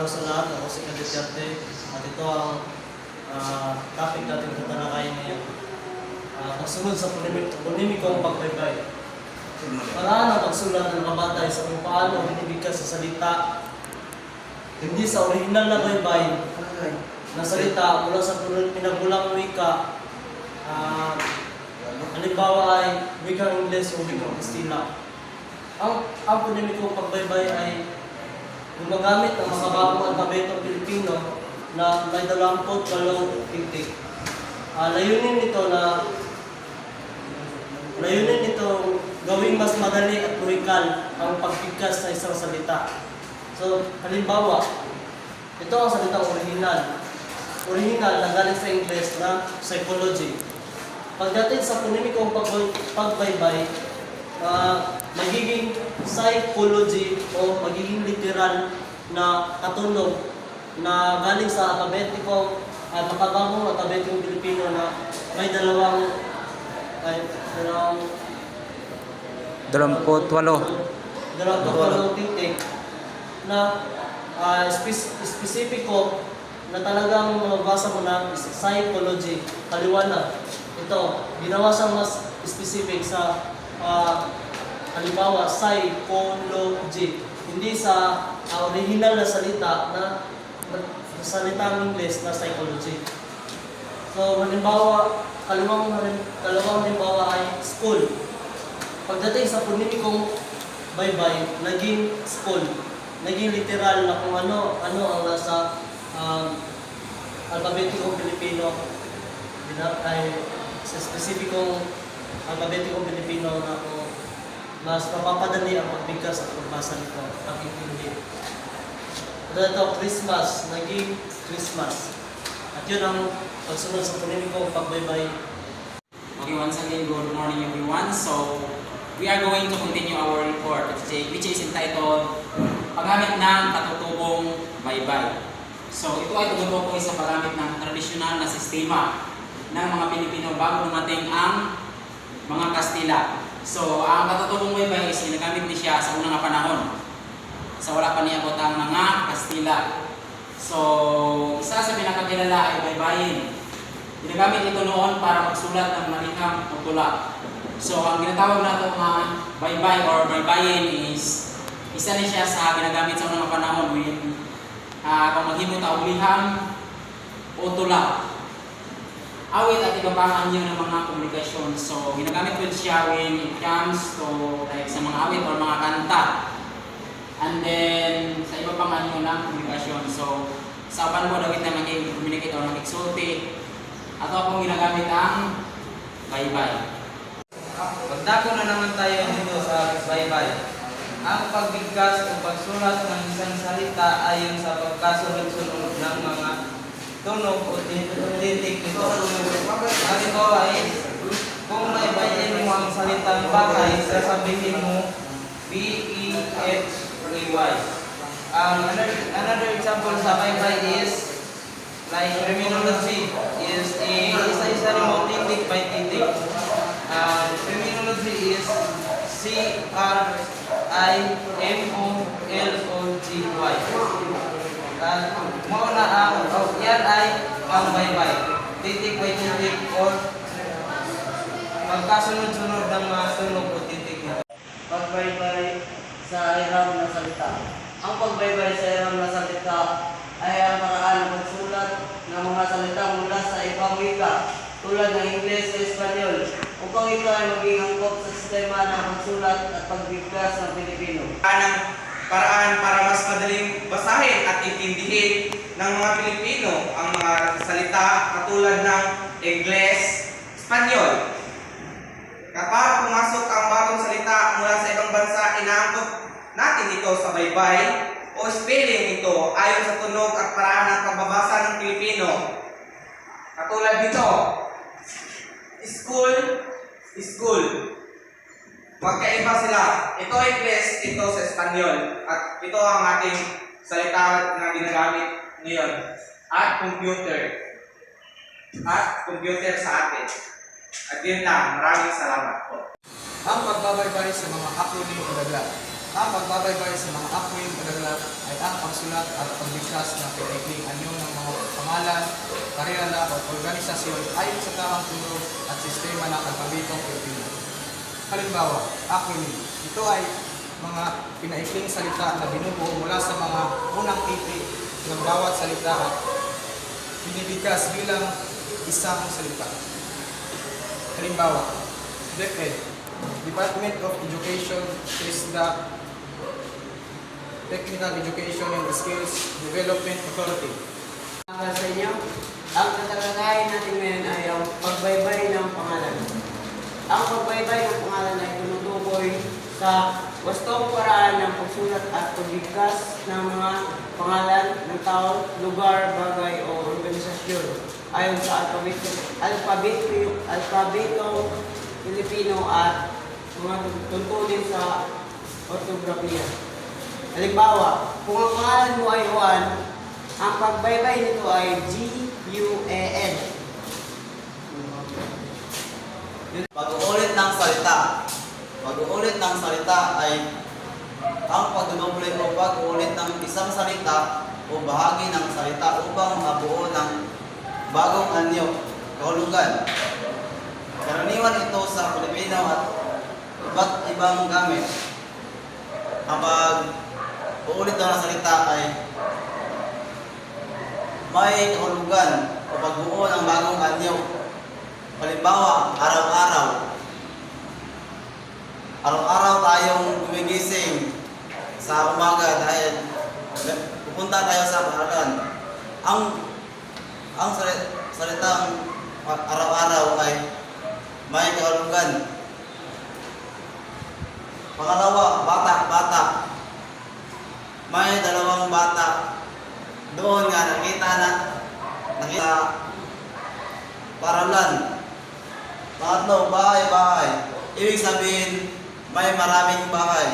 sa lahat. Ako si Kadit Yarte at ito ang topic natin tatalakayin ngayon. Pagsunod sa polemikong pagbaybay. Paraan ang pagsulat ng kabatay sa kung paano binibigkas sa salita, hindi sa orihinal na baybay na salita mula sa pinagulang wika. Halimbawa ay wikang Ingles o wikang Kastila. Ang polemikong pagbaybay ay gumagamit ng mga bagong alpabetong Pilipino na may 28 titik. Layunin nito gawing mas madali at loikal ang pagbigkas sa isang salita. So, halimbawa, ito ang salitang orihinal. Orihinal na galing sa Ingles na psychology. Pagdating sa polemikong pagbaybay, magiging psychology o magiging literal na katunog na galing sa alpabetiko at makabagong alpabetiko Pilipino na may dalawang titik na spesipiko na talagang mabasa mo na psychology, paliwanag. Ito, ginawa siyang mas specific sa halimbawa, psychology. Hindi sa original na salita na salitang English na psychology. So, halimbawa, kalawang halimbawa ay school. Pagdating sa polemikong baybay, naging school. Naging literal na kung ano ang nasa alpabetikong Pilipino ay sa spesipikong alpabetikong Pilipino na kung mas mapapadali ang pagbigkas at pagbasa nito, pag-intindi. Ito, Christmas, naging Christmas. At yun ang pagsunod sa polemikong pagbaybay. Okay, once again, good morning everyone. So, we are going to continue our report which is entitled Paggamit ng Katutubong Baybay. So, ito ay tumutukoy sa paggamit ng tradisyonal na sistema ng mga Pilipino bago dumating ang mga Kastila. So, ang katutubong baybay is ginagamit niya siya sa unang panahon. Sa wala pa niya ang mga Kastila. So, isa sa pinakakilala ay baybayin. Ginagamit ito noon para magsulat ng maliham o tula. So, ang ginatawag nato mga baybay or baybayin is isa niya siya sa ginagamit sa unang panahon when kung maghimot ang liham o tula. Awit at iba pang anyo ng mga komunikasyon. So, ginagamit ko siya when it comes to like sa mga awit or mga kanta. And then, sa iba pang anyo ng komunikasyon. So, sa upan mo, dawit na mag-communicate o mag-exulti. Ato akong ginagamit ang baybay. Pagdako na naman tayo dito sa baybay. Ang pagbigkas o pagsulat ng isang salita ayon sa pagkasunod-sunod ng mga tunog o titik nito. Ang ito ay, kung naibayin mo ang salitang bagay, sasabihin mo B-E-H-A-Y. Another example sa baybay is like terminology is isa-isa rin mo titik by titik. Terminology is C-R-I-M-O-L-O-G-Y. Mauna yan ay ang baybay. Titik by titik or magkasunod-sunod ng mga tunog o titik nito. Pagbaybay sa iram na salita. Ang pagbaybay sa iram na salita ay ang paraan ng pagsulat ng mga salita mula sa ibang wika tulad ng Ingles o Espanyol upang ito ay maging angkop sa sistema ng pagsulat at pagbigkas ng Pilipino. Paraan para mas madaling basahin at intindihin ng mga Pilipino ang mga salita katulad ng Ingles, Espanyol. Kapag pumasok ang bagong salita mula sa ibang bansa, inaangkop natin ito sa baybay o spelling nito ayon sa tunog at paraan ng pagbabasa ng Pilipino. Katulad nito, school. Magkaiba sila. Ito ay Ingles, ito sa Espanyol. At ito ang ating salita na ginagamit ngayon. At computer sa atin. At yun lang. Maraming salamat po. Ang pagbabaybay sa mga acronym o dagdag. Ang pagbabaybay sa mga apoy madalat ay ang pagsulat at pagbigkas ng pinaikling anyo ng mga pangalan, karera o organisasyon ayon sa tamang tunog at sistema ng alpabetong Pilipino. Halimbawa, acronym. Ito ay mga pinaikling salita na binubuo mula sa mga unang titik ng bawat salita at binibigkas bilang isang salita. Halimbawa, DepEd, Department of Education is the Technical Education and Skills Development Authority. Para sa inyo, ang tatalakayin natin ngayon ay ang pagbaybay ng pangalan. Ang pagbaybay ng pangalan ay tumutukoy sa wastong paraan ng pagsulat at pagbigkas ng mga pangalan ng tao, lugar, bagay o organisasyon ayon sa alpabetong Pilipino at mga tuntunin sa ortografiya. Halimbawa, kung ang pangalan mo ay Juan, ang pagbaybay nito ay G-U-A-N. Pag-uulit ng salita. Pag-uulit ng salita ay ang pagdudoble o pag-uulit ng isang salita o bahagi ng salita upang mabuo ng bagong anyo, kahulugan. Karaniwan ito sa Pilipino at iba't ibang gamit. Ang pag-uulit daw ng salita ay may kahulugan o pagbuo ng bagong anyo. Halimbawa, araw-araw. Araw-araw tayong gumigising sa umaga dahil pupunta tayo sa paaralan. Ang salitang araw-araw ay may kahulugan. Pangalawa, bata-bata. May dalawang bata. Doon nga nakita paralan. Pangatlo, bahay-bahay. Ibig sabihin, may maraming bahay.